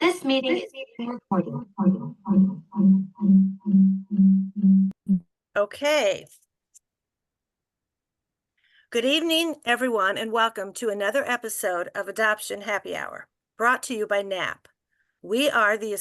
This meeting is being recorded. Okay. Good evening, everyone, and welcome to another episode of Adoption Happy Hour, brought to you by NAAP. We are the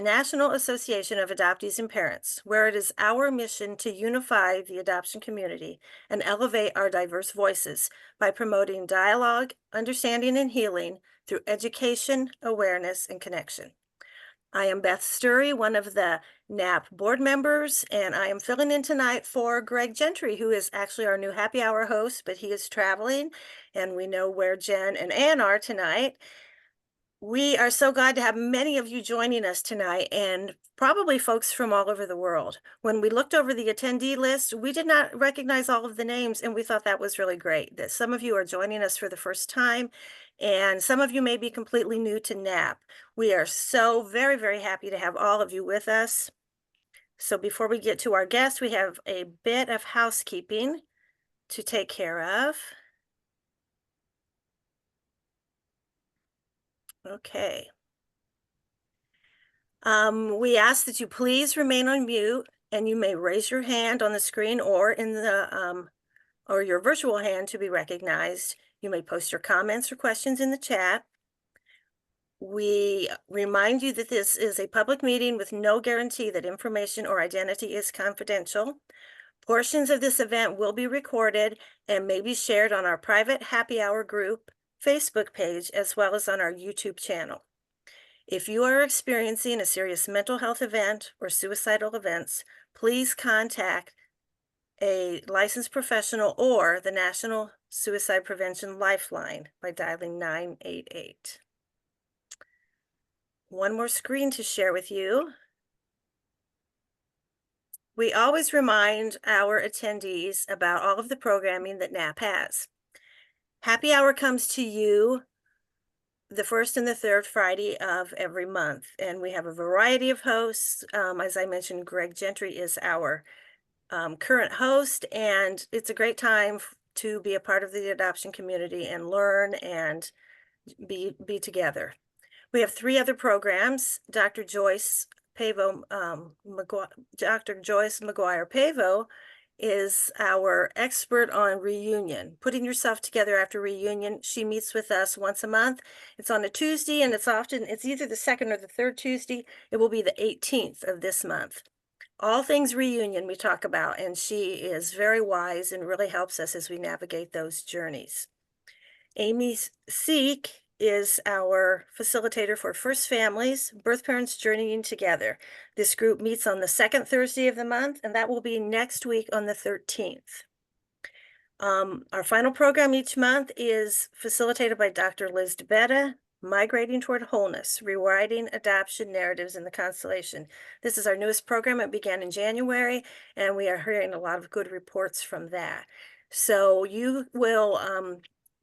National Association of Adoptees and Parents, where it is our mission to unify the adoption community and elevate our diverse voices by promoting dialogue, understanding, and healing through education, awareness, and connection. I am Beth Steury, one of the NAAP board members, and I am filling in tonight for Greg Gentry, who is actually our new happy hour host, but he is traveling, and we know where Jen and Ann are tonight. We are so glad to have many of you joining us tonight, and probably folks from all over the world. When we looked over the attendee list, we did not recognize all of the names, and we thought that was really great, that some of you are joining us for the first time, and some of you may be completely new to NAAP. We are so very, very happy to have all of you with us. So before we get to our guests, we have a bit of housekeeping to take care of. Okay. We ask that you please remain on mute, and you may raise your hand on the screen or in the or your virtual hand to be recognized. You may post your comments or questions in the chat. We remind you that this is a public meeting with no guarantee that information or identity is confidential. Portions of this event will be recorded and may be shared on our private happy hour group Facebook page, as well as on our YouTube channel. If you are experiencing a serious mental health event or suicidal events, please contact a licensed professional or the National Suicide Prevention Lifeline by dialing 988. One more screen to share with you. We always remind our attendees about all of the programming that NAAP has. Happy Hour comes to you the first and the third Friday of every month, and we have a variety of hosts. As I mentioned, Greg Gentry is our current host, and it's a great time to be a part of the adoption community and learn and be together. We have three other programs. Dr. Joyce McGuire Pavo is our expert on reunion, putting yourself together after reunion. She meets with us once a month. It's on a Tuesday, and it's either the second or the third Tuesday. It will be the 18th of this month. All things reunion we talk about, and she is very wise and really helps us as we navigate those journeys. Amy Seek is our facilitator for First Families, Birth Parents Journeying Together. This group meets on the second Thursday of the month, and that will be next week on the 13th. Our final program each month is facilitated by Dr. Liz DeBetta, Migrating Toward Wholeness, Rewriting Adoption Narratives in the Constellation. This is our newest program. It began in January, and we are hearing a lot of good reports from that. So you will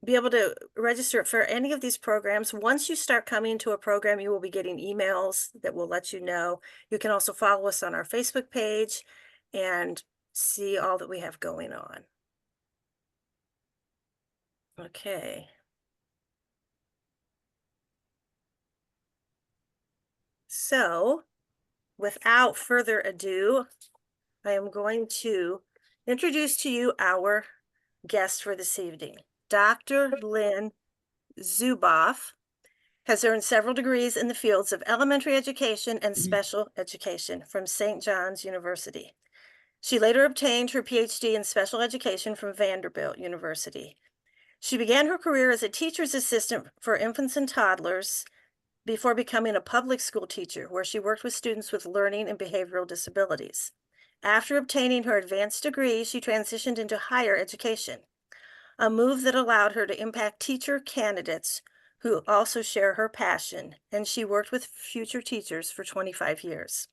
be able to register for any of these programs. Once you start coming to a program, you will be getting emails that will let you know. You can also follow us on our Facebook page and see all that we have going on. Okay. So, without further ado, I am going to introduce to you our guest for this evening. Dr. Lynn Zubov has earned several degrees in the fields of elementary education and special education from St. John's University. She later obtained her PhD in special education from Vanderbilt University. She began her career as a teacher's assistant for infants and toddlers before becoming a public school teacher, where she worked with students with learning and behavioral disabilities. After obtaining her advanced degree, she transitioned into higher education, a move that allowed her to impact teacher candidates who also share her passion, and she worked with future teachers for 25 years.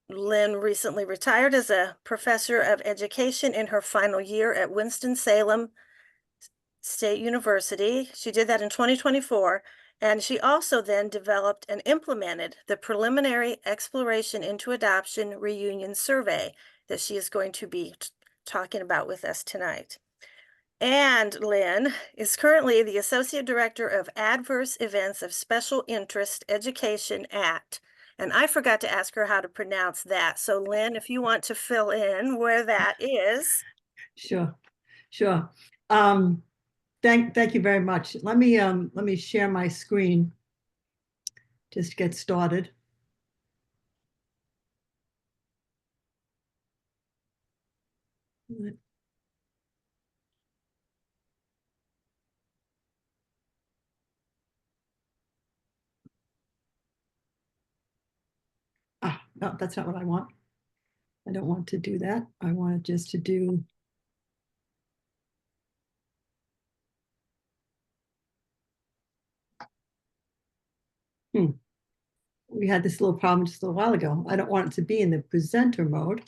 Lynn recently retired as a professor of education in her final year at Winston-Salem State University. She did that in 2024, and she also then developed and implemented the preliminary exploration into adoption reunion survey that she is going to be talking about with us tonight. And Lynn is currently the Associate Director of Adverse Events of Special Interest Education at, and I forgot to ask her how to pronounce that. So Lynn, if you want to fill in where that is. Sure, sure. Thank you very much. Let me share my screen just to get started. No, that's not what I want. I don't want to do that. I want just to do. We had this little problem just a little while ago. I don't want it to be in the presenter mode.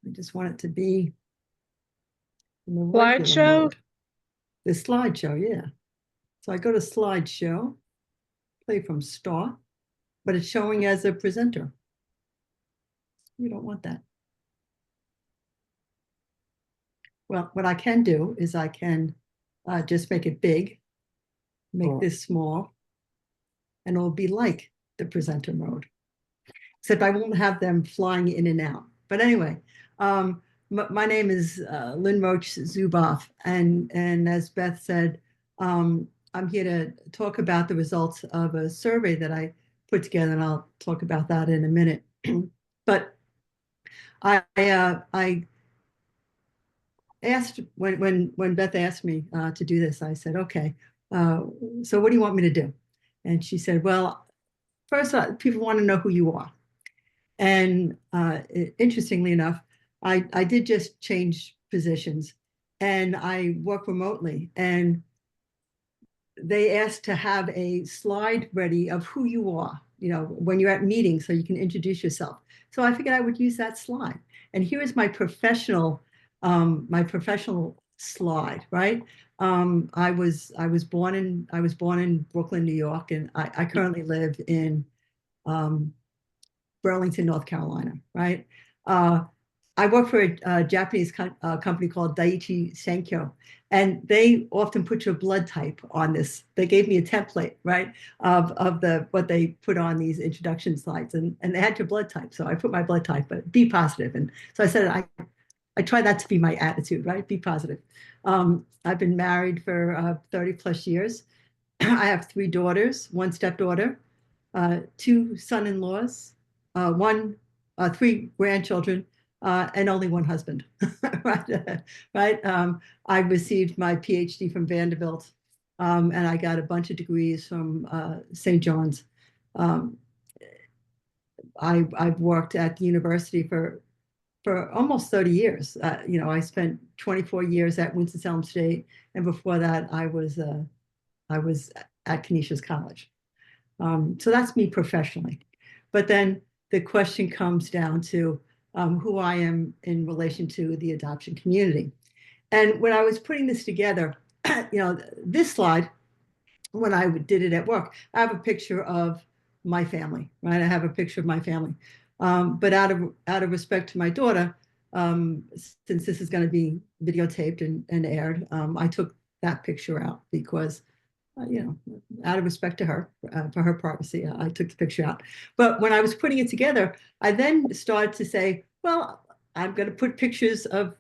I just want it to be in the Slideshow? mode. The slideshow, yeah. So I go to slideshow, play from start, but it's showing as a presenter. We don't want that. Well, what I can do is I can just make it big, make this small, and it'll be like the presenter mode. Except I won't have them flying in and out. But anyway, my name is Lynn Roche Zubov, and as Beth said, I'm here to talk about the results of a survey that I put together, and I'll talk about that in a minute. But I asked when Beth asked me to do this, I said, okay, so what do you want me to do? And she said, well, first, people want to know who you are. And interestingly enough, I did just change positions, and I work remotely. And they asked to have a slide ready of who you are, when you're at meetings, so you can introduce yourself. So I figured I would use that slide. And here is my professional slide, right? I was born in Brooklyn, New York, and I currently live in Burlington, North Carolina, right? I work for a Japanese company called Daiichi Sankyo, and they often put your blood type on this. They gave me a template, right, of what they put on these introduction slides, and they had your blood type. So I put my blood type, but B positive. And so I said, I try that to be my attitude, right? Be positive. I've been married for 30 plus years. I have 3 daughters, 1 stepdaughter, 2 son-in-laws, 3 grandchildren, and only 1 husband. right? I received my PhD from Vanderbilt, and I got a bunch of degrees from St. John's. I've worked at the university for almost 30 years. I spent 24 years at Winston-Salem State, and before that, I was at Canisius College. So that's me professionally. But then the question comes down to who I am in relation to the adoption community. And when I was putting this together, this slide, when I did it at work, I have a picture of my family, right? I have a picture of my family. But out of respect to my daughter, since this is going to be videotaped and aired, I took that picture out because out of respect to her, for her privacy, I took the picture out. But when I was putting it together, I then started to say, well, I'm going to put pictures of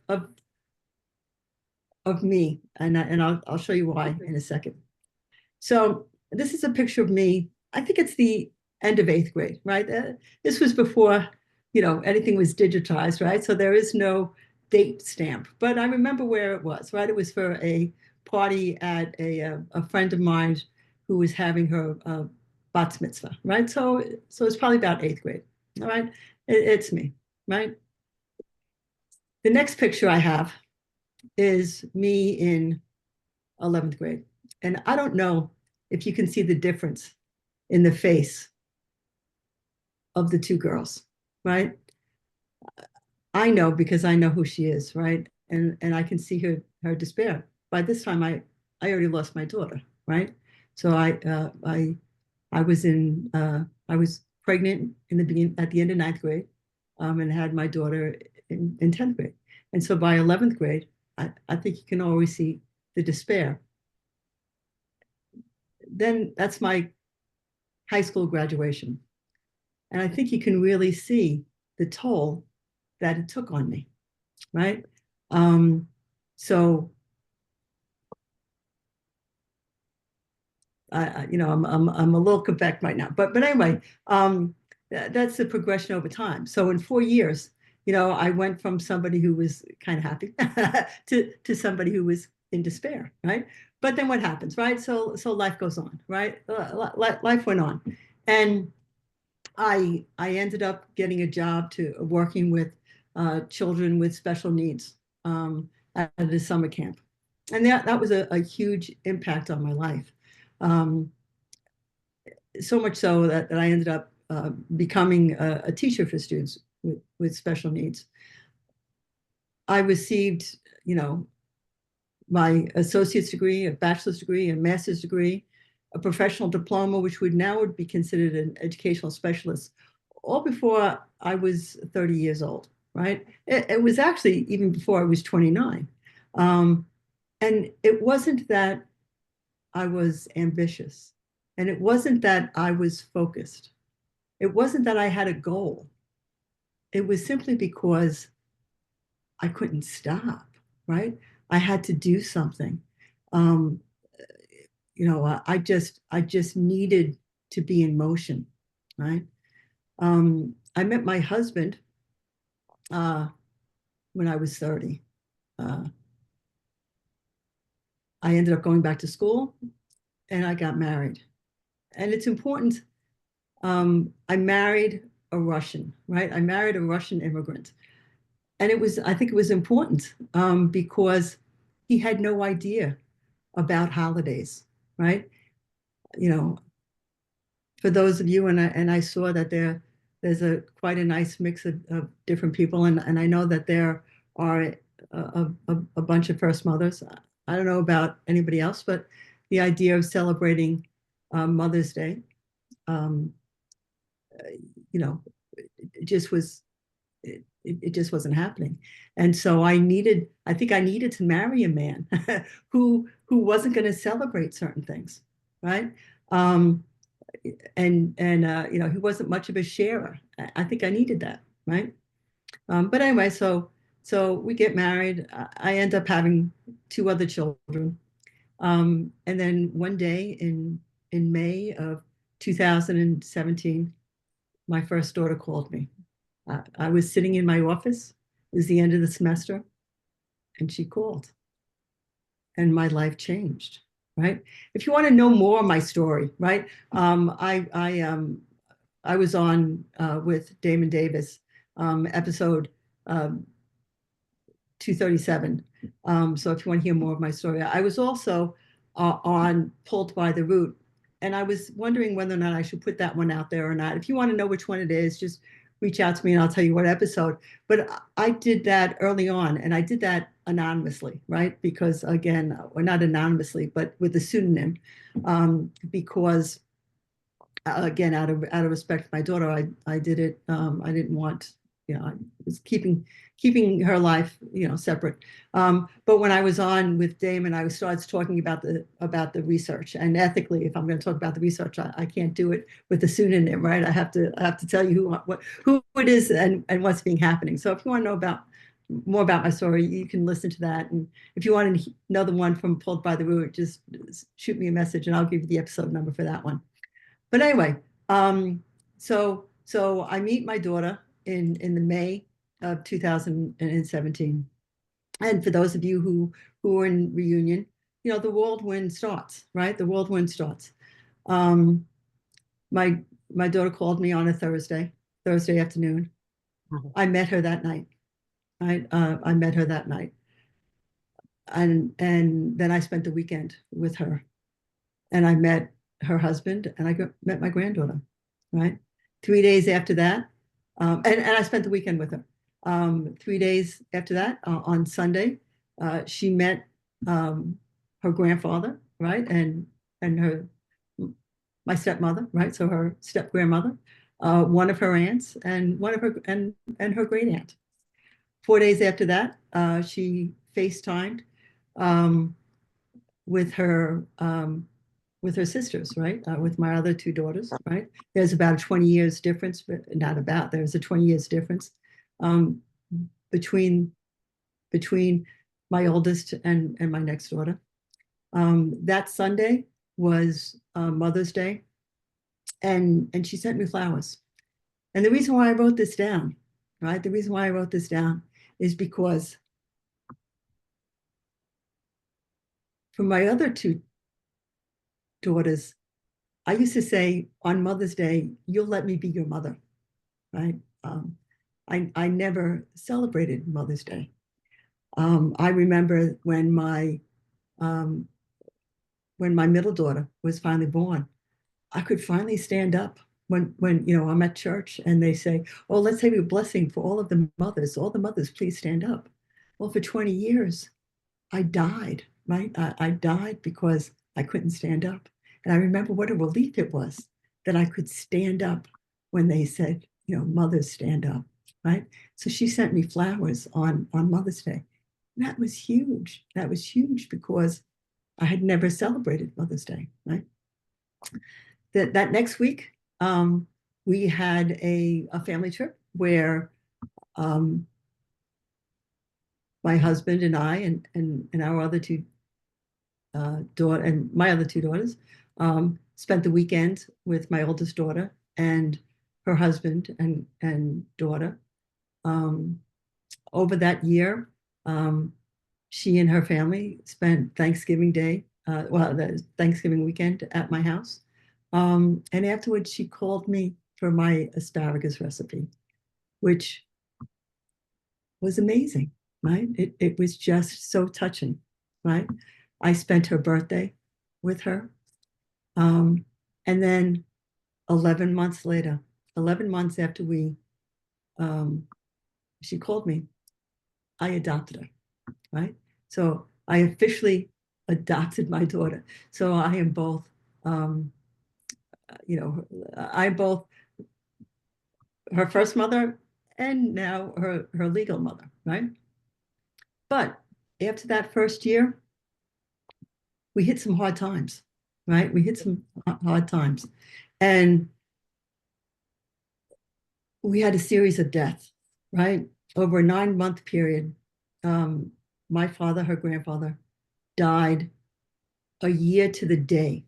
me, and I'll show you why in a second. So this is a picture of me. I think it's the end of 8th grade, right? This was before, anything was digitized, right? So there is no date stamp, but I remember where it was, right? It was for a party at a friend of mine who was having her bat mitzvah, right? So it's probably about 8th grade, all right? It's me, right? The next picture I have is me in 11th grade. And I don't know if you can see the difference in the face of the 2 girls, right? I know because I know who she is, right? And I can see her despair. By this time, I already lost my daughter, right? So I was pregnant at the end of 9th grade, and had my daughter in 10th grade. And so by 11th grade, I think you can always see the despair. Then that's my high school graduation. And I think you can really see the toll that it took on me, right? So I'm a little Quebec right now, but anyway, that's the progression over time. So in 4 years, I went from somebody who was kind of happy to somebody who was in despair, right? But then what happens, right? So life goes on, right? Life went on, and I ended up getting a job to working with children with special needs at a summer camp, and that was a huge impact on my life. Um, so much so that I ended up becoming a teacher for students with special needs. I received, my associate's degree, a bachelor's degree, a master's degree, a professional diploma, which would be considered an educational specialist, all before I was 30 years old, right? It was actually even before I was 29. And it wasn't that I was ambitious, and it wasn't that I was focused. It wasn't that I had a goal. It was simply because I couldn't stop, right? I had to do something. Um, I just needed to be in motion, right? I met my husband when I was 30. Uh, I ended up going back to school, and I got married. And it's important. I married a Russian, right? I married a Russian immigrant. And I think it was important because he had no idea about holidays, right? For those of you, and I saw that there's quite a nice mix of different people, and I know that there are a bunch of first mothers. I don't know about anybody else, but the idea of celebrating Mother's Day, um, it just was it just wasn't happening. And so I think I needed to marry a man who wasn't going to celebrate certain things, right? And he wasn't much of a sharer. I think I needed that, right? But anyway, so we get married. I end up having two other children. And then one day in May of 2017, my first daughter called me. I was sitting in my office. It was the end of the semester, and she called, and my life changed. Right? If you want to know more of my story, right? I was on with Damon Davis, episode 237. So if you want to hear more of my story, I was also on Pulled by the Root, and I was wondering whether or not I should put that one out there or not. If you want to know which one it is, just reach out to me and I'll tell you what episode. But I did that early on, and I did that anonymously, right? Because again, or not anonymously, but with a pseudonym, because again, out of respect for my daughter, I did it. I didn't want, I was keeping her life, separate. But when I was on with Damon, I started talking about the research, and ethically, if I'm going to talk about the research, I can't do it with a pseudonym, right? I have to tell you who it is and what's being happening. So if you want to know more about my story, you can listen to that. And if you want to know the one from Pulled by the Root, just shoot me a message and I'll give you the episode number for that one. But anyway, so I meet my daughter in the May of 2017. And for those of you who are in reunion, the whirlwind starts, right? The whirlwind starts. My daughter called me on a Thursday afternoon. I met her that night. I met her that night. And then I spent the weekend with her. And I met her husband, and I met my granddaughter, right? 3 days after that, and I spent the weekend with her. 3 days after that, on Sunday, she met her grandfather, right? And my stepmother, right? So her step grandmother, one of her aunts, and one of her and her great aunt. 4 days after that, she FaceTimed um, with her sisters, right? With my other two daughters, right? There's about a 20 years difference, but not about. There's a 20 years difference um, between my oldest and my next daughter. That Sunday was Mother's Day, and she sent me flowers. And the reason why I wrote this down, right? The reason why I wrote this down is because for my other two daughters, I used to say on Mother's Day, you'll let me be your mother, right? I never celebrated Mother's Day. I remember um, when my middle daughter was finally born, I could finally stand up when I'm at church and they say, "Oh, let's say a blessing for all of the mothers. All the mothers, please stand up." Well, for 20 years, I died, right? I died because I couldn't stand up. And I remember what a relief it was that I could stand up when they said, mothers stand up, right? So she sent me flowers on Mother's Day. And that was huge. That was huge because I had never celebrated Mother's Day, right? That next week, we had a family trip where my husband and I and our other two daughter and my other two daughters spent the weekend with my oldest daughter and her husband and daughter. Over that year, she and her family spent Thanksgiving Day, the Thanksgiving weekend at my house. And afterwards, she called me for my asparagus recipe, which was amazing, right? It was just so touching, right? I spent her birthday with her. And then 11 months later, 11 months after she called me, I adopted her, right? So I officially adopted my daughter. So I am both, I'm both her first mother and now her legal mother, right? But after that first year, we hit some hard times, right? We hit some hard times. And we had a series of deaths, right? Over a 9-month period. My father, her grandfather, died a year to the day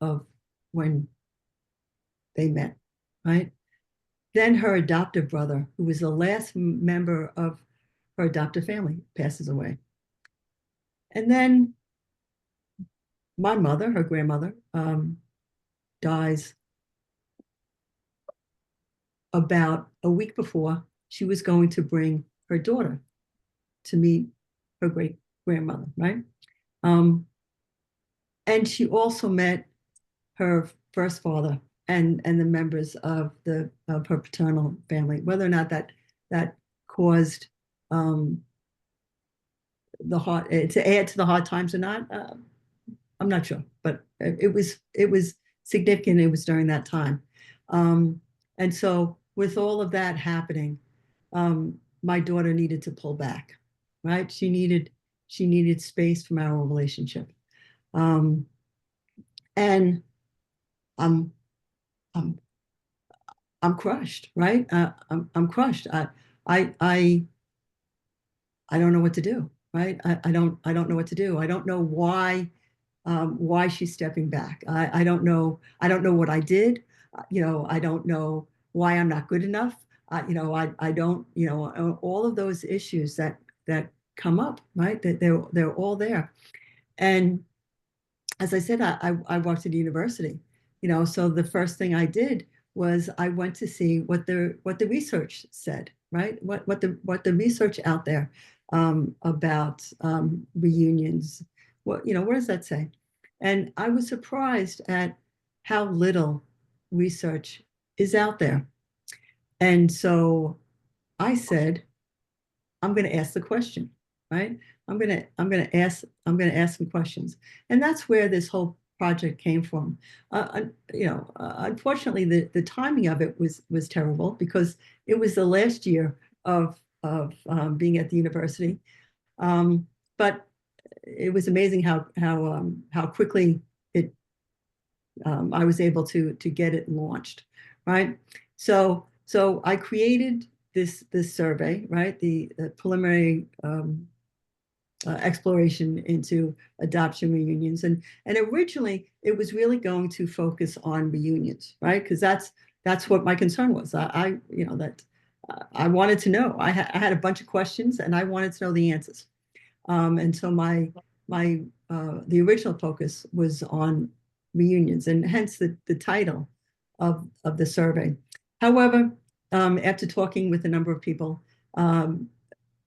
of when they met, right? Then her adoptive brother, who was the last member of her adoptive family, passes away. And then my mother, her grandmother, dies about a week before she was going to bring her daughter to meet her great grandmother, right? And she also met her first father and the members of her paternal family. Whether or not that caused the hard to add to the hard times or not, I'm not sure, but it was significant. It was during that time, and so with all of that happening, my daughter needed to pull back, right? She needed space from our relationship, and I'm I'm I'm crushed, right? I'm crushed. I I don't know what to do, right? I don't know what to do. I don't know why she's stepping back. I don't know. I don't know what I did. I don't know why I'm not good enough. I don't, all of those issues that come up, right? That they're all there. And as I said, I walked to the university, so the first thing I did was I went to see what the research said, right? What the research out there about reunions, what does that say? And I was surprised at how little research is out there. And so I said, I'm going to ask the question, right? I'm going to ask some questions, and that's where this whole project came from. Unfortunately, the timing of it was terrible because it was the last year of being at the university. But it was amazing how quickly it I was able to get it launched, right? So I created this survey, right? The preliminary exploration into adoption reunions, and originally it was really going to focus on reunions, right? Because that's what my concern was. I you know that I wanted to know. I had a bunch of questions, and I wanted to know the answers. And so my the original focus was on reunions, and hence the title of the survey. However, after talking with a number of people,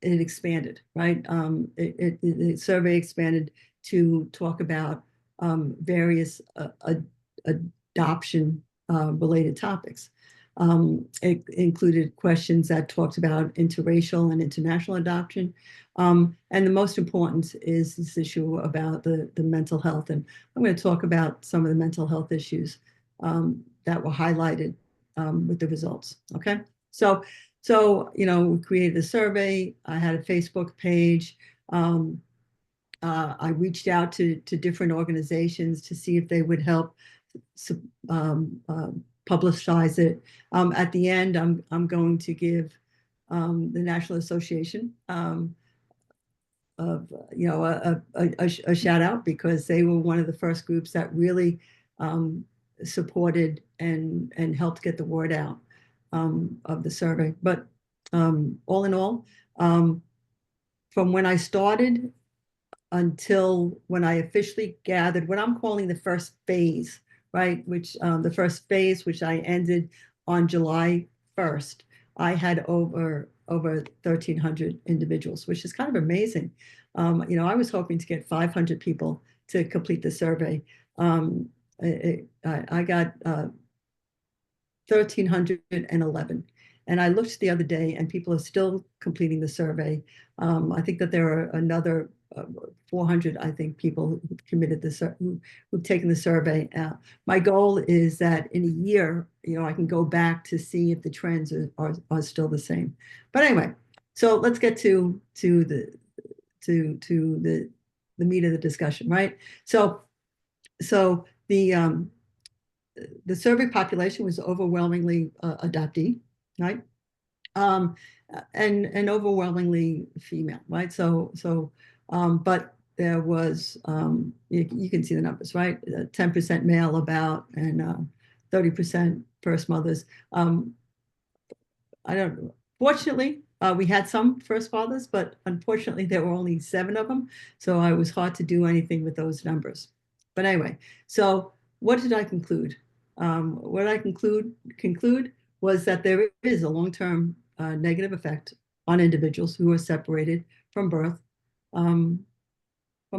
it expanded, right? The survey expanded to talk about various adoption related topics. It included questions that talked about interracial and international adoption. And the most important is this issue about the mental health. And I'm going to talk about some of the mental health issues that were highlighted with the results. Okay. So, we created a survey. I had a Facebook page. I reached out to different organizations to see if they would help publicize it. At the end, I'm going to give the National Association of a shout out, because they were one of the first groups that really supported and helped get the word out of the survey. But all in all, from when I started until when I officially gathered what I'm calling the first phase, right? Which the first phase, which I ended on July 1st, I had over 1,300 individuals, which is kind of amazing. I was hoping to get 500 people to complete the survey. I got 1,311. And I looked the other day, and people are still completing the survey. I think that there are another 400, I think, people who've committed this, who've taken the survey. My goal is that in a year, I can go back to see if the trends are still the same. But anyway, so let's get to the meat of the discussion, right? So the survey population was overwhelmingly adoptee, right? And overwhelmingly female, right? But there was, you can see the numbers, right? 10% male about, and 30% first mothers. Fortunately, we had some first fathers, but unfortunately there were only 7 of them. So I was hard to do anything with those numbers. But anyway, so what did I conclude? What I conclude was that there is a long-term negative effect on individuals who are separated from birth from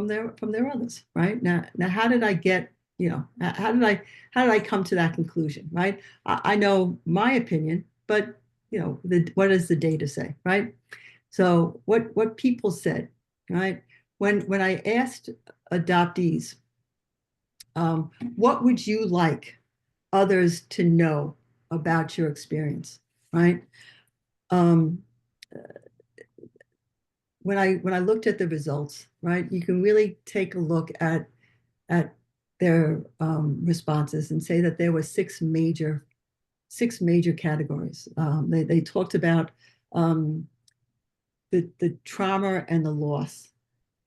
their others, right? Now how did I get, how did I come to that conclusion, right? I know my opinion, but what does the data say, right? So what people said, right? When I asked adoptees, what would you like others to know about your experience, right? When I looked at the results, right, you can really take a look at their responses and say that there were 6 major categories. They talked about the trauma and the loss.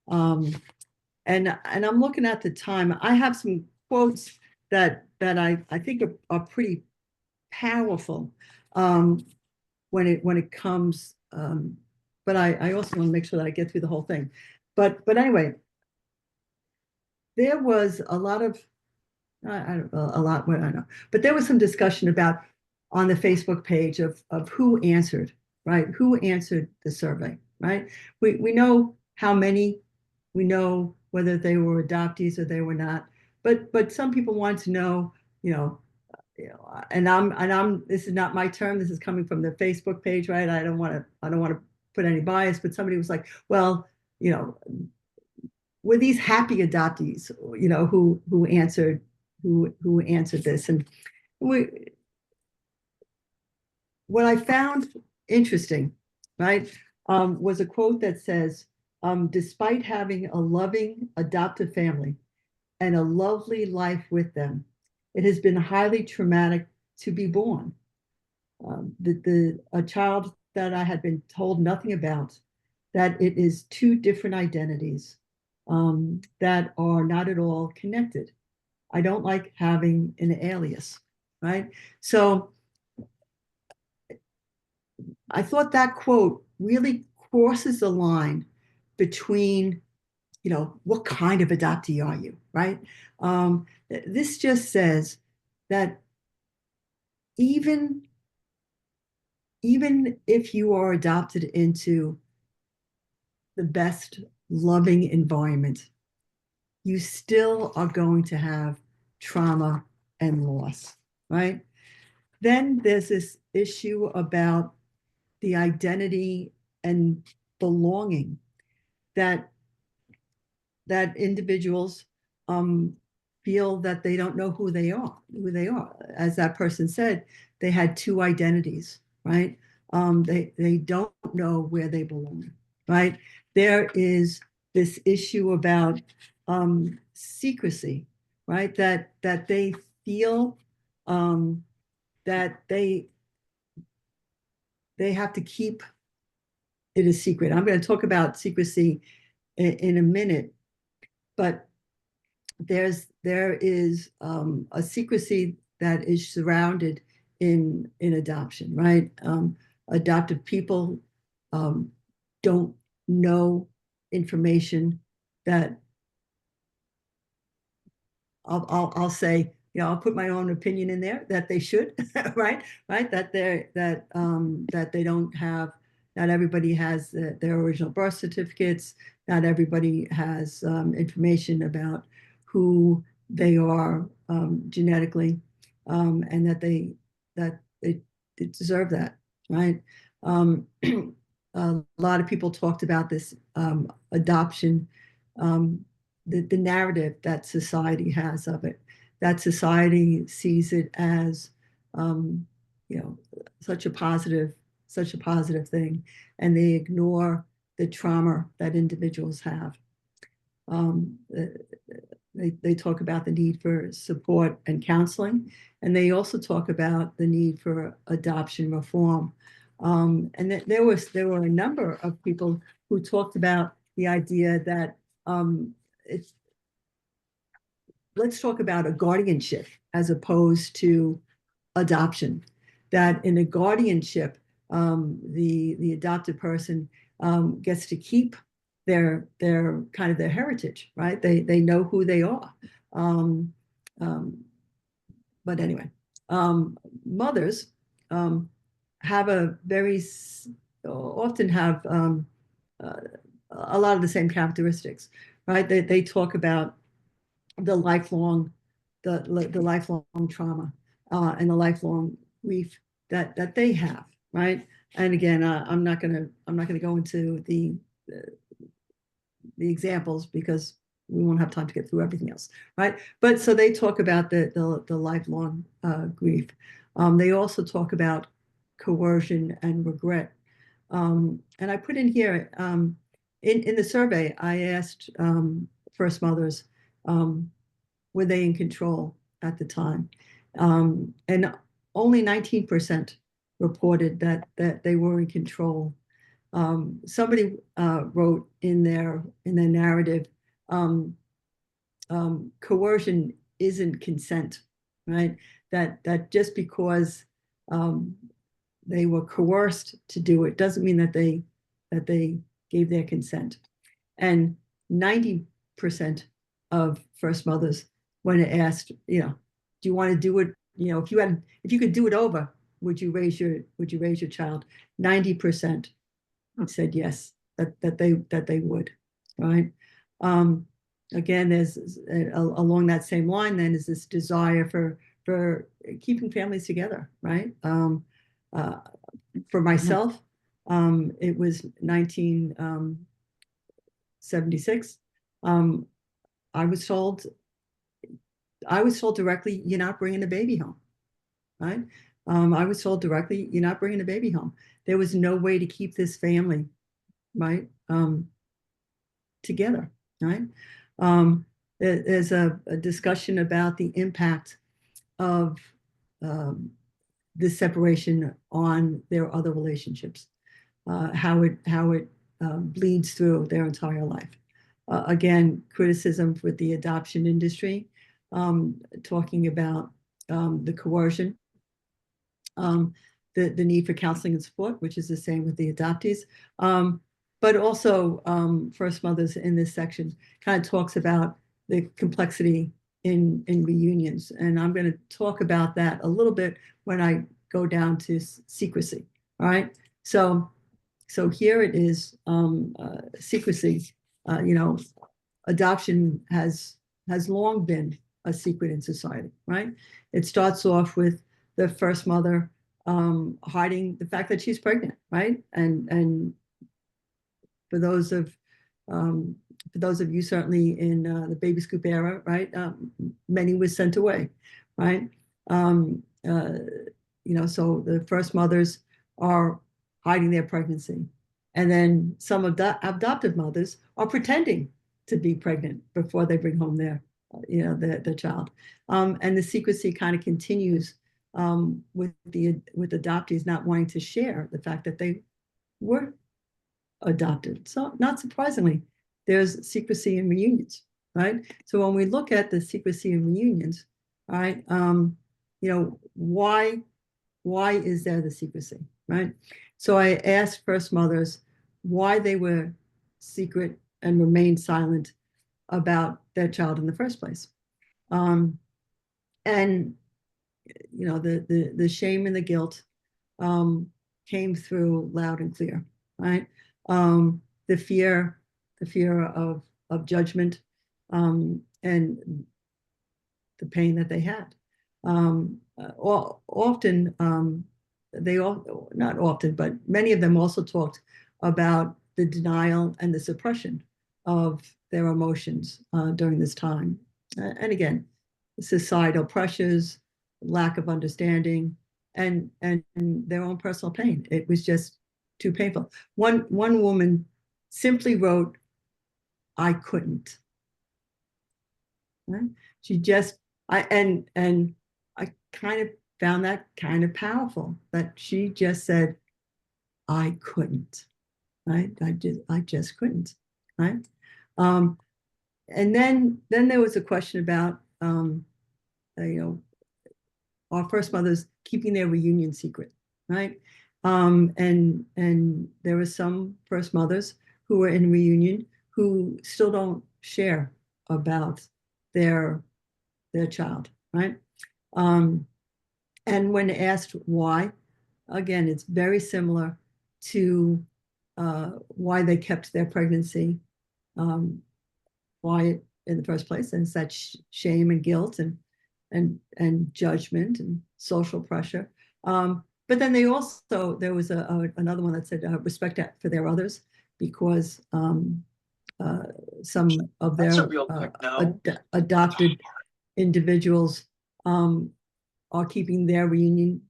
And I'm looking at the time. I have some quotes that I think are pretty powerful when it comes. But I also want to make sure that I get through the whole thing. But anyway, there was a lot of what I know, but there was some discussion about on the Facebook page of who answered, right? Who answered the survey, right? We know how many, we know whether they were adoptees or they were not, but some people want to know, and I'm this is not my term. This is coming from the Facebook page, right? I don't want to put any bias, but somebody was like, well, were these happy adoptees, who answered this? And what I found interesting, right, was a quote that says, Despite having a loving adoptive family and a lovely life with them, it has been highly traumatic to be born. A child that I had been told nothing about, that it is two different identities that are not at all connected. I don't like having an alias, right? So I thought that quote really crosses the line between, what kind of adoptee are you, right? This just says that even even if you are adopted into the best loving environment, you still are going to have trauma and loss, right? Then there's this issue about the identity and belonging that individuals feel that they don't know who they are. As that person said, they had two identities, right? They don't know where they belong, right? There is this issue about secrecy, right? That they feel that they have to keep it a secret. I'm going to talk about secrecy in a minute, but there is a secrecy that is surrounded in adoption, right? Adopted people don't know information that I'll say, I'll put my own opinion in there that they should, right? Right? That they don't have. Not everybody has their original birth certificates. Not everybody has information about who they are genetically, and that they deserve that, right? A lot of people talked about this adoption, the narrative that society has of it. That society sees it as, you know, such a positive thing, and they ignore the trauma that individuals have. Um, they talk about the need for support and counseling, and they also talk about the need for adoption reform. And there were a number of people who talked about the idea that it's let's talk about a guardianship as opposed to adoption. That in a guardianship, the adopted person gets to keep their kind of their heritage, right? They know who they are. Um, um, but anyway, mothers have a very often have uh, a lot of the same characteristics, right? They talk about the lifelong the lifelong trauma and the lifelong grief that they have, right? And again, I'm not gonna go into the examples because we won't have time to get through everything else, right? But so they talk about the lifelong grief. They also talk about coercion and regret. And I put in here in the survey, I asked first mothers, were they in control at the time? And only 19% reported that they were in control. Somebody wrote in their narrative, coercion isn't consent, right? That just because they were coerced to do it doesn't mean that they gave their consent. And 90% of first mothers, when asked, do you want to do it? If you could do it over, would you raise your child? 90% said yes, that they would, right? Again, there's along that same line. Then is this desire for keeping families together, right? For myself, it was 1976. I was told directly, you're not bringing a baby home, right? I was told directly, you're not bringing a baby home. There was no way to keep this family, right? together, right? There's a discussion about the impact of this separation on their other relationships, how it bleeds through their entire life. Again, criticism with the adoption industry, talking about the coercion, the need for counseling and support, which is the same with the adoptees. But also First Mothers in this section kind of talks about the complexity in reunions. And I'm going to talk about that a little bit when I go down to secrecy. All right. So here it is, secrecy. Adoption has long been a secret in society, right? It starts off with the first mother hiding the fact that she's pregnant, right? And for those of you certainly in the baby scoop era, right? Many was sent away, right? So the first mothers are hiding their pregnancy, and then some of the adoptive mothers are pretending to be pregnant before they bring home their child, and the secrecy kind of continues with adoptees not wanting to share the fact that they were adopted. So not surprisingly, there's secrecy in reunions, right? So when we look at the secrecy in reunions, right, why is there the secrecy, right? So I asked first mothers why they were secret and remained silent about their child in the first place. And the shame and the guilt came through loud and clear, right? The fear of judgment, and the pain that they had. Not often, but many of them also talked about the denial and the suppression of their emotions during this time. And again, societal pressures, lack of understanding, and their own personal pain. It was just too painful. One woman simply wrote, "I couldn't." Right? She just, I kind of found that kind of powerful, that she just said, "I couldn't." Right? I just couldn't. Right? And then there was a question about our first mothers keeping their reunion secret, right? And there were some first mothers who were in reunion who still don't share about their child, right? And when asked why, again, it's very similar to why they kept their pregnancy quiet in the first place, and it's that shame and guilt and judgment and social pressure. But then there was another one that said respect for their others, because some of their adopted individuals are keeping their reunion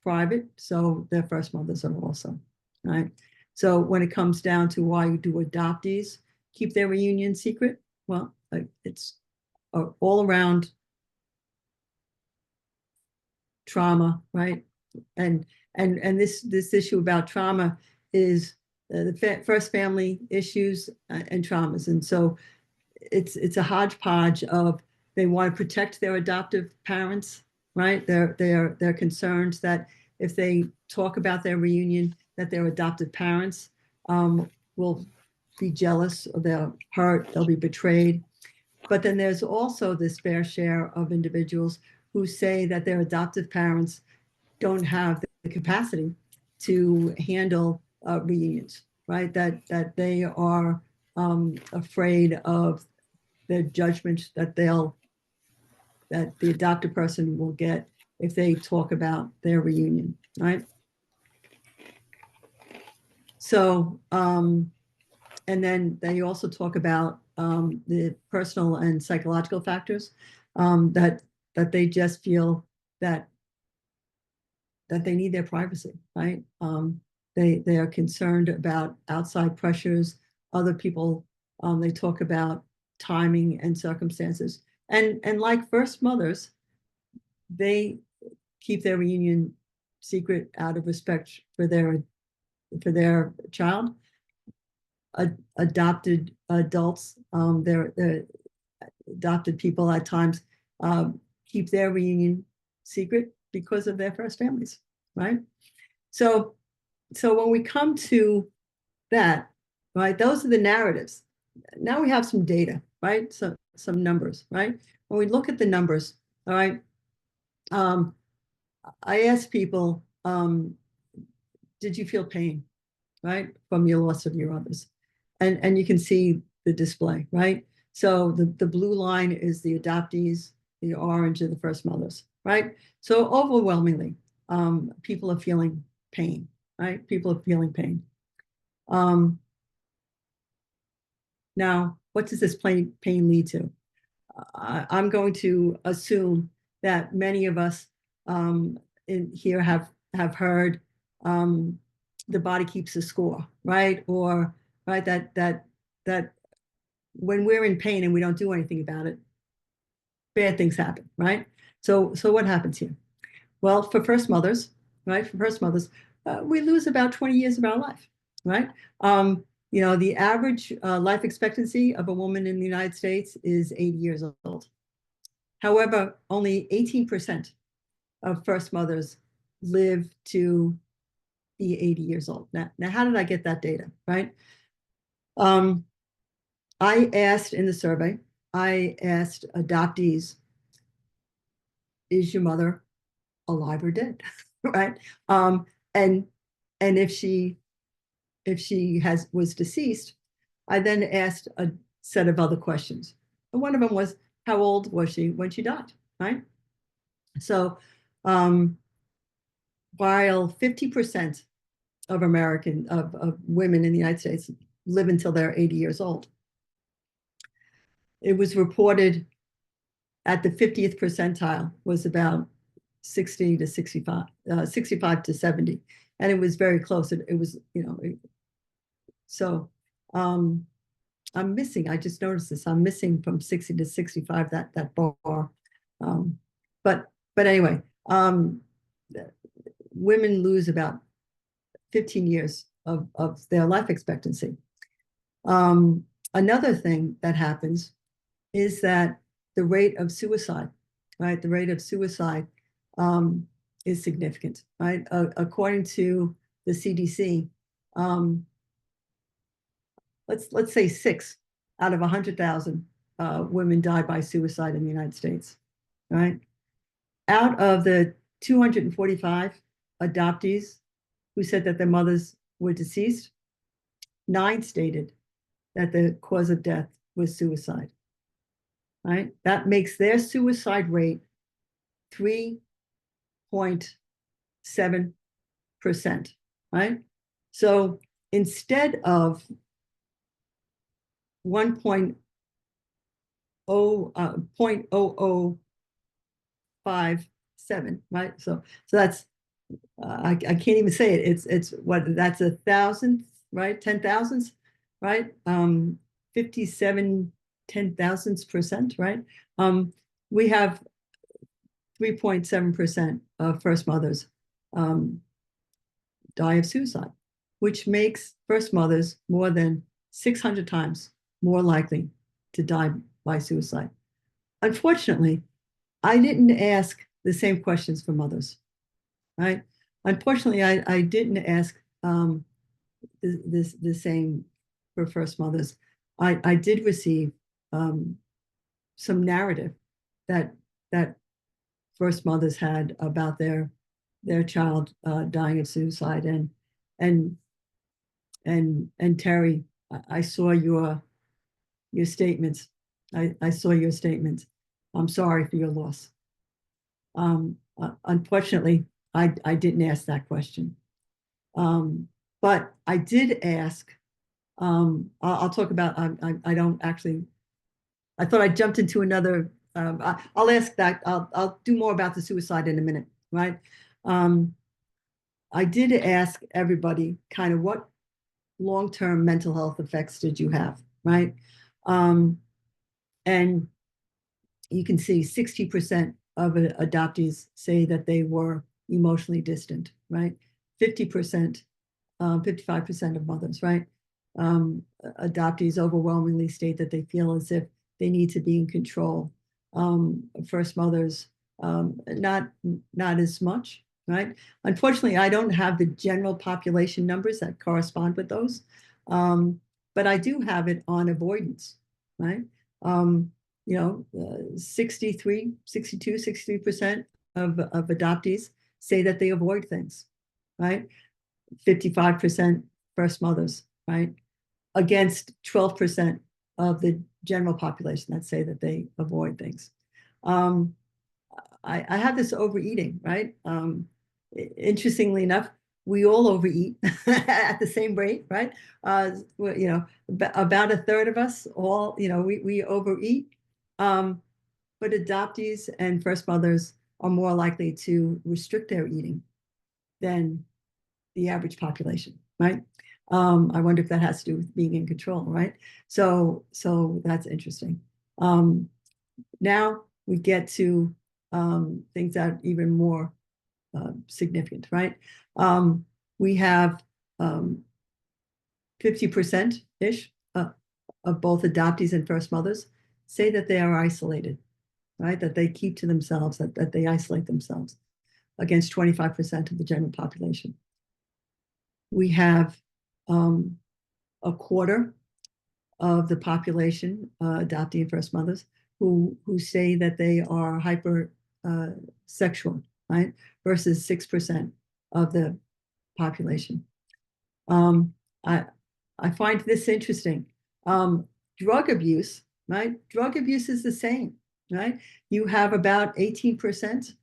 private, so their first mothers are also, right? So when it comes down to why do adoptees keep their reunion secret, well, it's all around trauma, right? And this issue about trauma is the first family issues and traumas, and so it's a hodgepodge of, they want to protect their adoptive parents, right? They're concerned that if they talk about their reunion, that their adoptive parents will be jealous, or they'll hurt, they'll be betrayed. But then there's also this fair share of individuals who say that their adoptive parents don't have the capacity to handle reunions, right? That they are afraid of the judgment that the adopted person will get if they talk about their reunion, right? So, and then they also talk about the personal and psychological factors, that they just feel that they need their privacy, right? They are concerned about outside pressures other people, they talk about timing and circumstances. And like first mothers, they keep their reunion secret out of respect for their child. Adopted adults, their adopted people at times keep their reunion secret because of their first families, right? So when we come to that, right, those are the narratives. Now we have some data, right? So some numbers, right? When we look at the numbers, all right, I asked people, did you feel pain, right, from your loss of your others? And you can see the display, right? So the blue line is the adoptees, the orange are the first mothers, right? So overwhelmingly, people are feeling pain, right? People are feeling pain. Now, what does this pain lead to? I'm going to assume that many of us in here have heard the body keeps a score, right? Or right that when we're in pain and we don't do anything about it, bad things happen, right? So what happens here? Well, for first mothers, right? For first mothers, we lose about 20 years of our life, right? The average life expectancy of a woman in the United States is 80 years old. However, only 18% of first mothers live to be 80 years old. Now, how did I get that data, right? I asked in the survey, I asked adoptees, is your mother alive or dead, right? And if she was deceased, I then asked a set of other questions. And one of them was, how old was she when she died, right? So while 50% of women in the United States live until they're 80 years old, it was reported at the 50th percentile was about 60 to 65, 65 to 70. And it was very close. It was, so I'm missing, I just noticed this, I'm missing from 60 to 65, that bar. But anyway, women lose about 15 years of their life expectancy. Another thing that happens is that the rate of suicide, right? The rate of suicide is significant, right? According to the CDC, let's say 6 out of 100,000 women die by suicide in the United States, right? Out of the 245 adoptees who said that their mothers were deceased, 9 stated that the cause of death was suicide, right? That makes their suicide rate 3.7%, right? So instead of 0.0057, right? So that's I can't even say it. It's what, that's 1,000, right? 10,000s, right? 57 10,000%, right? We have 3.7% of first mothers die of suicide, which makes first mothers more than 600 times more likely to die by suicide. Unfortunately, I didn't ask the same questions for mothers, right? Unfortunately, I didn't ask the same for first mothers. I did receive some narrative that first mothers had about their child dying of suicide, and Terry, I saw your statements. I saw your statements. I'm sorry for your loss. Unfortunately, I didn't ask that question. But I did ask, I'll talk about, I don't actually, I thought I jumped into another, I'll ask that, I'll do more about the suicide in a minute, right? I did ask everybody kind of what long-term mental health effects did you have, right? And you can see 60% of adoptees say that they were emotionally distant, right? 50%, 55% of mothers, right? Adoptees overwhelmingly state that they feel as if they need to be in control. First mothers, not as much, right? Unfortunately, I don't have the general population numbers that correspond with those, but I do have it on avoidance, right? 63% of adoptees say that they avoid things, right? 55% first mothers, right? Against 12% of the general population that say that they avoid things. I have this overeating, right? Interestingly enough, we all overeat at the same rate, right? About a third of us all, we overeat. But adoptees and first mothers are more likely to restrict their eating than the average population, right? I wonder if that has to do with being in control, right? So that's interesting. Now we get to things that are even more significant, right? We have 50%-ish of both adoptees and first mothers say that they are isolated, right? That they keep to themselves, that they isolate themselves, against 25% of the general population. We have a quarter of the population, adoptee and first mothers, who say that they are hyper sexual, right? Versus 6% of the population. I find this interesting. Drug abuse, right? Drug abuse is the same, right? You have about 18%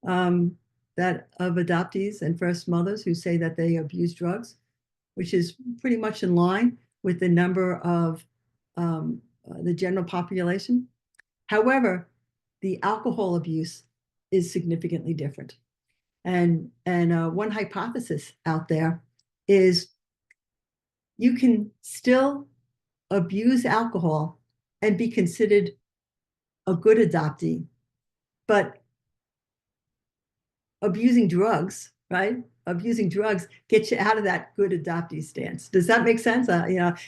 that of adoptees and first mothers who say that they abuse drugs, which is pretty much in line with the number of the general population. However, the alcohol abuse is significantly different. And one hypothesis out there is you can still abuse alcohol and be considered a good adoptee, but abusing drugs, right? Abusing drugs gets you out of that good adoptee stance. Does that make sense?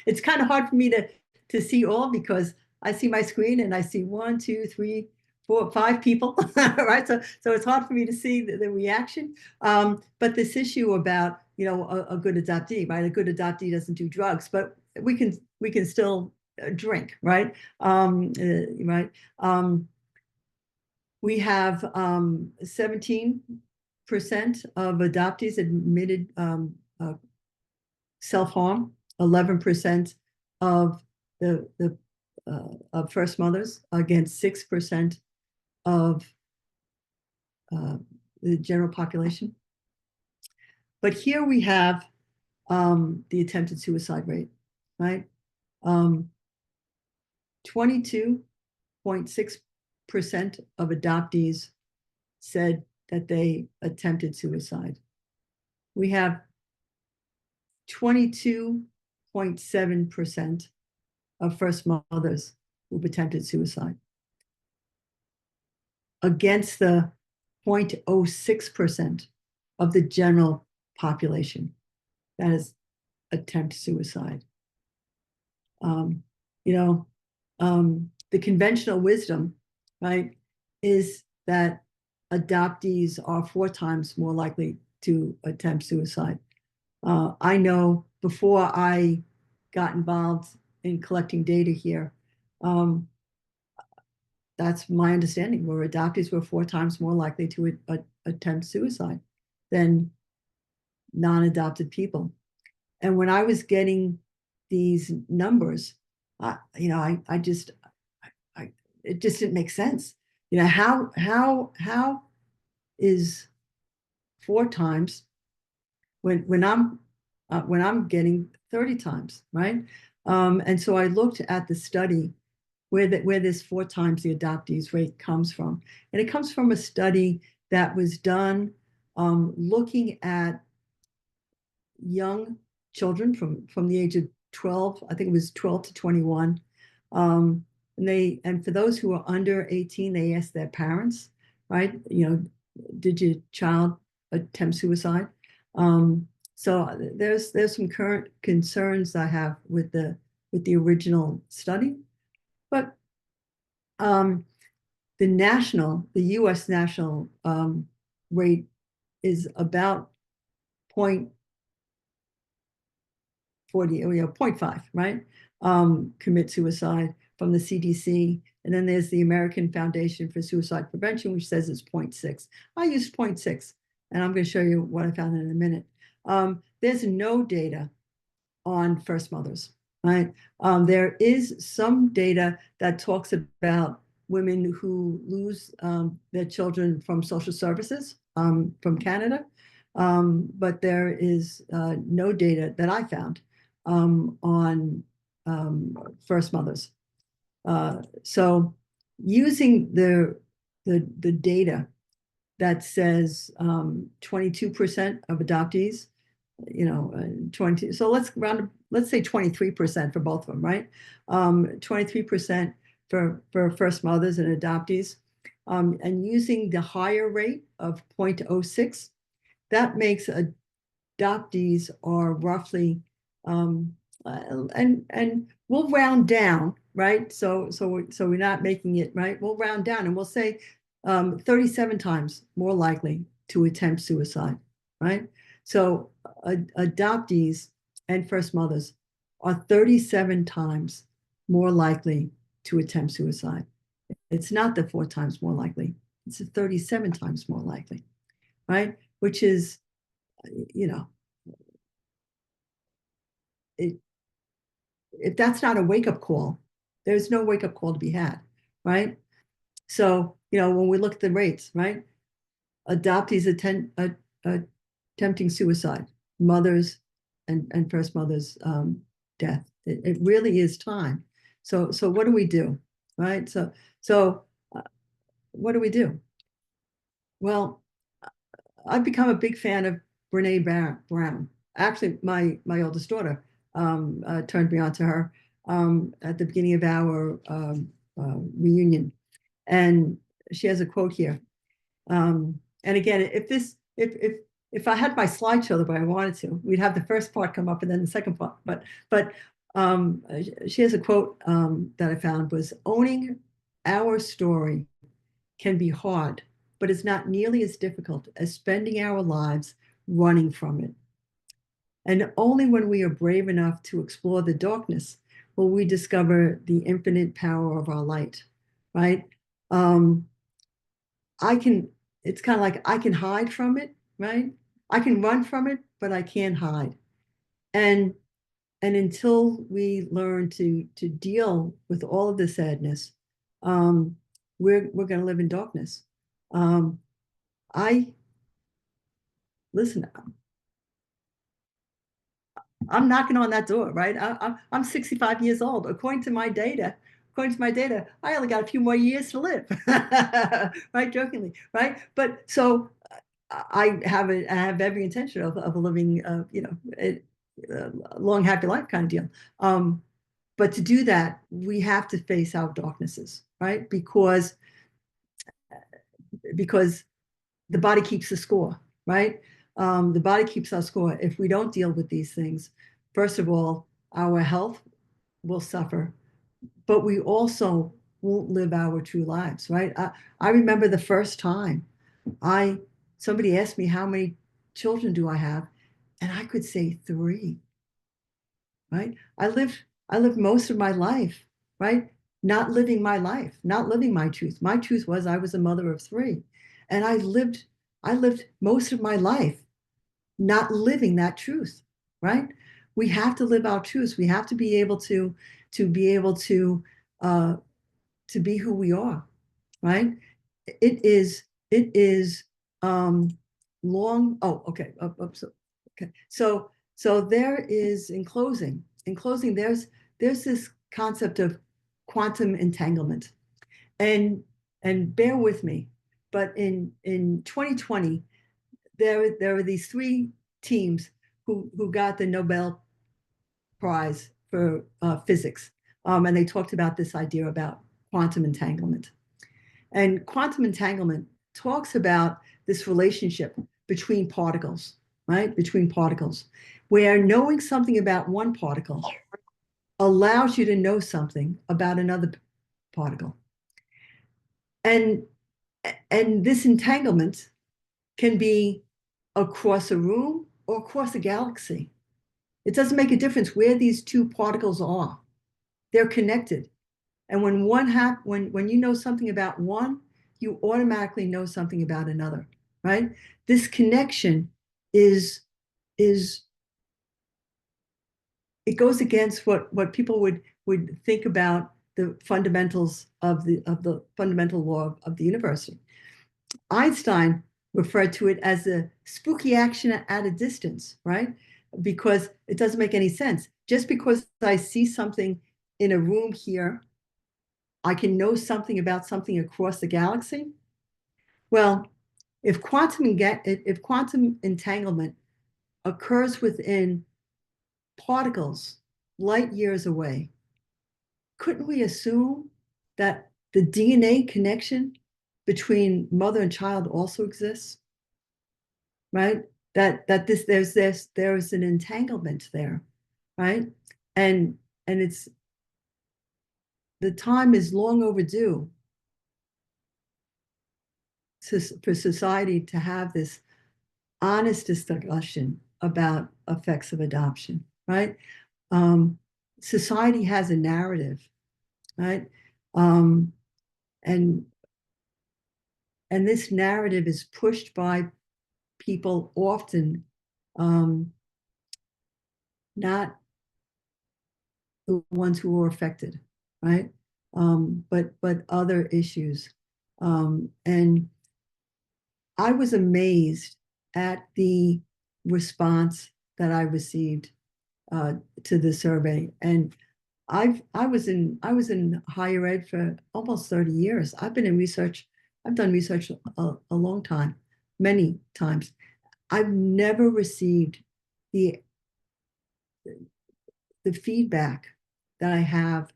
It's kind of hard for me to see all, because I see my screen and I see 1, 2, 3, 4, 5 people, right? So it's hard for me to see the reaction. But this issue about a good adoptee, right? A good adoptee doesn't do drugs, but we can still drink, right? Right. We have 17% of adoptees admitted self-harm, 11% of the of first mothers, against 6% of the general population. But here we have the attempted suicide rate, right? 22.6% of adoptees said that they attempted suicide. We have 22.7% of first mothers who've attempted suicide, against the 0.06% of the general population that is attempt suicide. The conventional wisdom, right, is that adoptees are 4 times more likely to attempt suicide. I know before I got involved in collecting data here, that's my understanding, where adoptees were 4 times more likely to attempt suicide than non-adopted people. And when I was getting these numbers, it just didn't make sense. How is 4 times when I'm getting 30 times, right? And so I looked at the study where this 4 times the adoptees rate comes from, and it comes from a study that was done looking at young children from the age of 12, I think it was 12 to 21. And for those who are under 18, they asked their parents, right? Did your child attempt suicide? So there's some current concerns I have with the original study, but the U.S. national rate is about 0.5, right? Commit suicide from the CDC. And then there's the American Foundation for Suicide Prevention, which says it's 0.6. I used 0.6, and I'm going to show you what I found in a minute. There's no data on first mothers, right? There is some data that talks about women who lose their children from social services from Canada, but there is no data that I found on first mothers. So using the data that says 22% of adoptees, 20. So let's say 23% for both of them, right? 23% for first mothers and adoptees, and using the higher rate of 0.06, that makes adoptees are roughly, and we'll round down, right? So we're not making it, right? We'll round down and we'll say 37 times more likely to attempt suicide, right? So adoptees and first mothers are 37 times more likely to attempt suicide. It's not the 4 times more likely, it's 37 times more likely, right? Which is, if that's not a wake-up call, there's no wake-up call to be had, right? So, when we look at the rates, right? Adoptees attempting suicide, mothers and first mothers' death. It really is time. So what do we do, right? So what do we do? Well, I've become a big fan of Brene Brown. Actually, my oldest daughter turned me on to her at the beginning of our reunion, and she has a quote here. And again, if I had my slideshow the way I wanted to, we'd have the first part come up and then the second part. But she has a quote that I found was, "Owning our story can be hard, but it's not nearly as difficult as spending our lives running from it. And only when we are brave enough to explore the darkness will we discover the infinite power of our light," right? It's kind of like I can hide from it, right? I can run from it, but I can't hide. And until we learn to deal with all of the sadness, we're going to live in darkness. Listen, I'm knocking on that door, right? I'm 65 years old. According to my data, I only got a few more years to live, right? Jokingly, right? But so I have every intention of living, a long, happy life kind of deal. But to do that, we have to face our darknesses, right? Because the body keeps the score, right? The body keeps our score. If we don't deal with these things, first of all, our health will suffer, but we also won't live our true lives, right? I remember the first time somebody asked me, how many children do I have? And I could say 3, right? I lived most of my life, right? Not living my life, not living my truth. My truth was I was a mother of 3. And I lived most of my life not living that truth, right? We have to live our truths. We have to be able to be who we are, right? It is long. Oh, okay. Okay. So there is, in closing, there's this concept of quantum entanglement, and bear with me, but in 2020, there were these 3 teams who got the Nobel Prize for physics. And they talked about this idea about quantum entanglement. And quantum entanglement talks about this relationship between particles, right? Between particles, where knowing something about one particle allows you to know something about another particle. And this entanglement can be across a room or across a galaxy. It doesn't make a difference where these two particles are. They're connected. And when when you know something about one, you automatically know something about another, right? This connection is it goes against what people would think about the fundamentals of the fundamental law of the universe. Einstein referred to it as a spooky action at a distance, right? Because it doesn't make any sense. Just because I see something in a room here, I can know something about something across the galaxy. Well, if quantum entanglement occurs within particles light years away, couldn't we assume that the DNA connection between mother and child also exists? Right? There's an entanglement there, right? And it's the time is long overdue for society to have this honest discussion about effects of adoption, right? Society has a narrative, right? And this narrative is pushed by people often not the ones who were affected, right? But other issues. And I was amazed at the response that I received to the survey. And I was in higher ed for almost 30 years. I've been in research. I've done research a long time, many times. I've never received the feedback that I have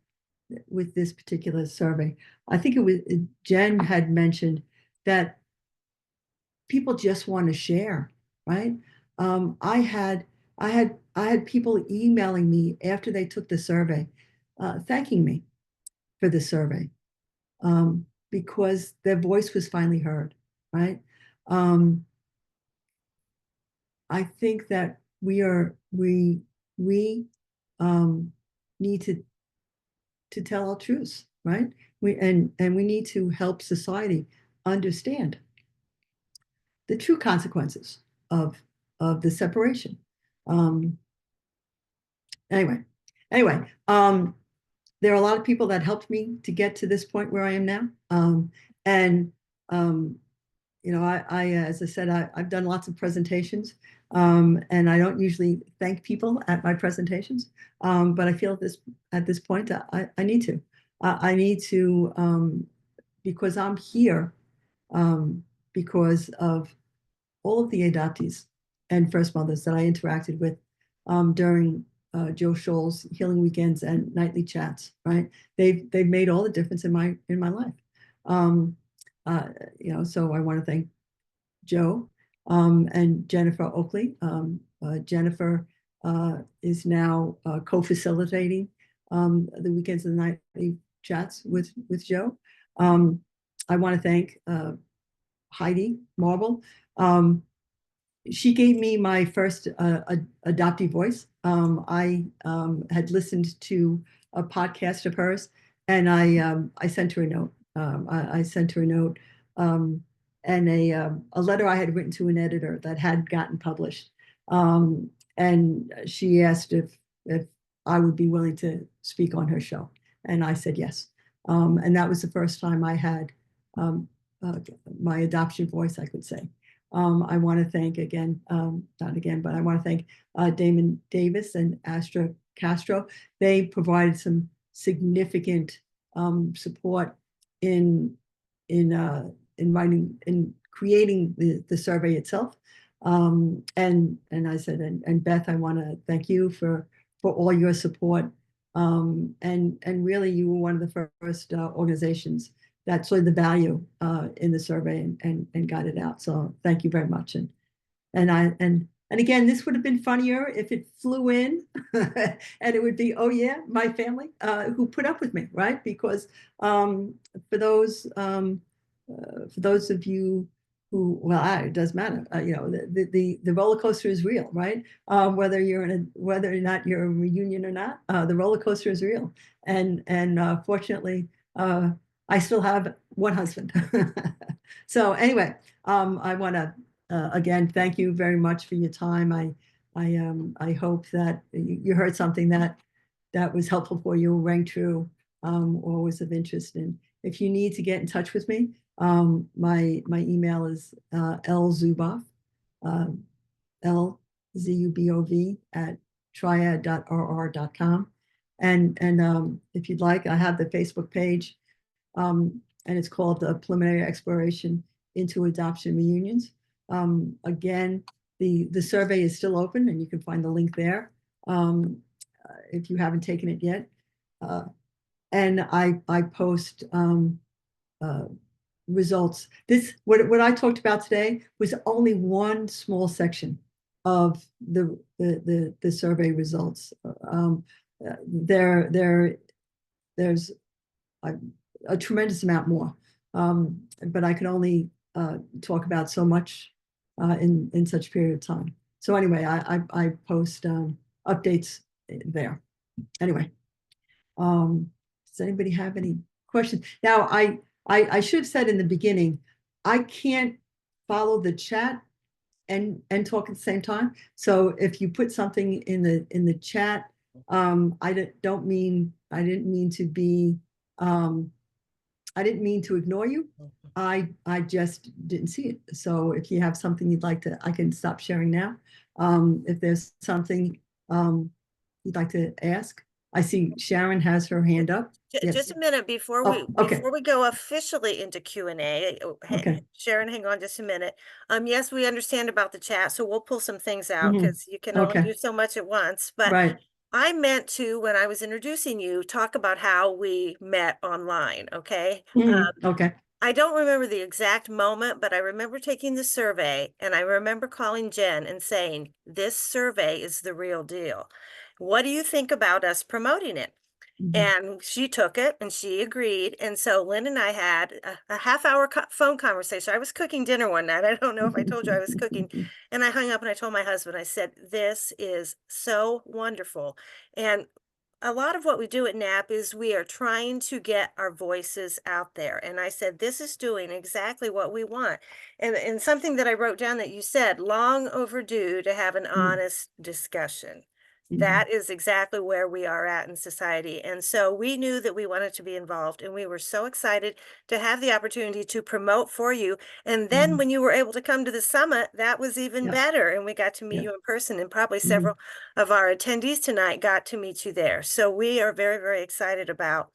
with this particular survey. I think it was Jen had mentioned that people just want to share, right? I had people emailing me after they took the survey, thanking me for the survey, because their voice was finally heard, right? I think that we need to tell our truths, right? We need to help society understand the true consequences of the separation. Anyway, there are a lot of people that helped me to get to this point where I am now. You know, I as I said, I've done lots of presentations, and I don't usually thank people at my presentations, but I feel at this point I need to. I need to, because I'm here because of all of the adoptees and first mothers that I interacted with during Joe Scholl's healing weekends and nightly chats. Right? They've made all the difference in my life. You know, so I want to thank Joe and Jennifer Oakley. Jennifer is now co-facilitating the weekends and nightly chats with Joe. I want to thank Heidi Marble. She gave me my first adoptee voice. I had listened to a podcast of hers, and I sent her a note. I sent her a note and a letter I had written to an editor that had gotten published. And she asked if I would be willing to speak on her show, and I said yes. And that was the first time I had my adoption voice, I could say. I want to thank again, not again, but I want to thank Damon Davis and Astra Castro. They provided some significant support in writing, in creating the survey itself. And I said, and Beth, I want to thank you for for all your support. And really, you were one of the first organizations that saw the value in the survey and got it out. So thank you very much. And again, this would have been funnier if it flew in and it would be, oh yeah, my family who put up with me, right? Because for those of you who, well, it does matter. The roller coaster is real, right? Whether or not you're a reunion or not, the roller coaster is real. And fortunately, I still have one husband. So anyway, I want to again thank you very much for your time. I hope that you heard something that was helpful for you, rang true, or was of interest. And if you need to get in touch with me, my email is lzubov, LZUBOV at triad.rr.com. And if you'd like, I have the Facebook page, and it's called the Preliminary Exploration into Adoption Reunions. Again, the survey is still open, and you can find the link there if you haven't taken it yet. And I post results. What I talked about today was only one small section of the survey results. There's a tremendous amount more, but I can only talk about so much in such a period of time. So anyway, I post updates there. Anyway, does anybody have any questions? Now, I should have said in the beginning, I can't follow the chat and talk at the same time. So if you put something in the chat, I didn't mean to ignore you. I just didn't see it. So if you have something you'd like to, I can stop sharing now. If there's something you'd like to ask, I see Sharon has her hand up. Just a minute before we go officially into Q&A. Okay. Sharon, hang on just a minute. Yes, we understand about the chat, so we'll pull some things out because you can only do so much at once. But right. I meant to, when I was introducing you, talk about how we met online. Okay. Okay. I don't remember the exact moment, but I remember taking the survey, and I remember calling Jen and saying, "This survey is the real deal. What do you think about us promoting it?" And she took it and she agreed. And so Lynn and I had a half-hour phone conversation. I was cooking dinner one night. I don't know if I told you I was cooking. And I hung up and I told my husband, I said, "This is so wonderful." And a lot of what we do at NAAP is we are trying to get our voices out there. And I said, this is doing exactly what we want. And something that I wrote down that you said, long overdue to have an honest discussion. That is exactly where we are at in society. And so we knew that we wanted to be involved, and we were so excited to have the opportunity to promote for you. And then when you were able to come to the summit, that was even better. And we got to meet you in person, and probably several of our attendees tonight got to meet you there. So we are very, very excited about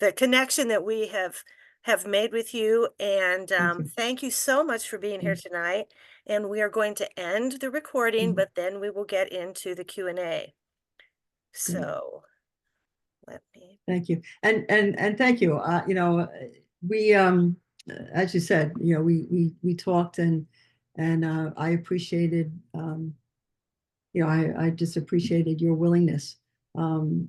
the connection that we have made with you. And thank you so much for being here tonight. And we are going to end the recording, but then we will get into the Q&A. So let me. Thank you. And thank you. We, as you said, we talked and I appreciated, I just appreciated your willingness. And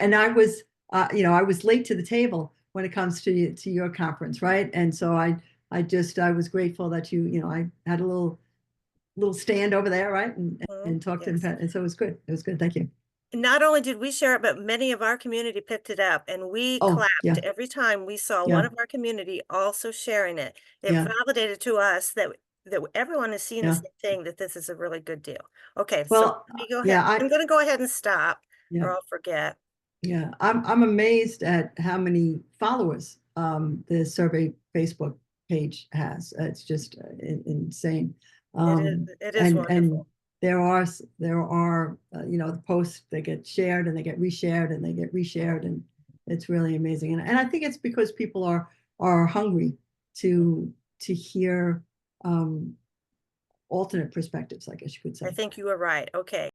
I was, I was late to the table when it comes to your conference, right? And so I was grateful that I had a little stand over there, right? And talked to him. And so it was good. It was good. Thank you. Not only did we share it, but many of our community picked it up, and we clapped every time we saw one of our community also sharing it. It validated to us that everyone is seeing the same thing, that this is a really good deal. Okay, so let me go ahead. I'm going to go ahead and stop, or I'll forget. Yeah, I'm amazed at how many followers the survey Facebook page has. It's just insane. It is wonderful. And there are the posts that get shared and they get reshared and they get reshared, and it's really amazing. And I think it's because people are hungry to hear alternate perspectives, I guess you could say. I think you were right. Okay.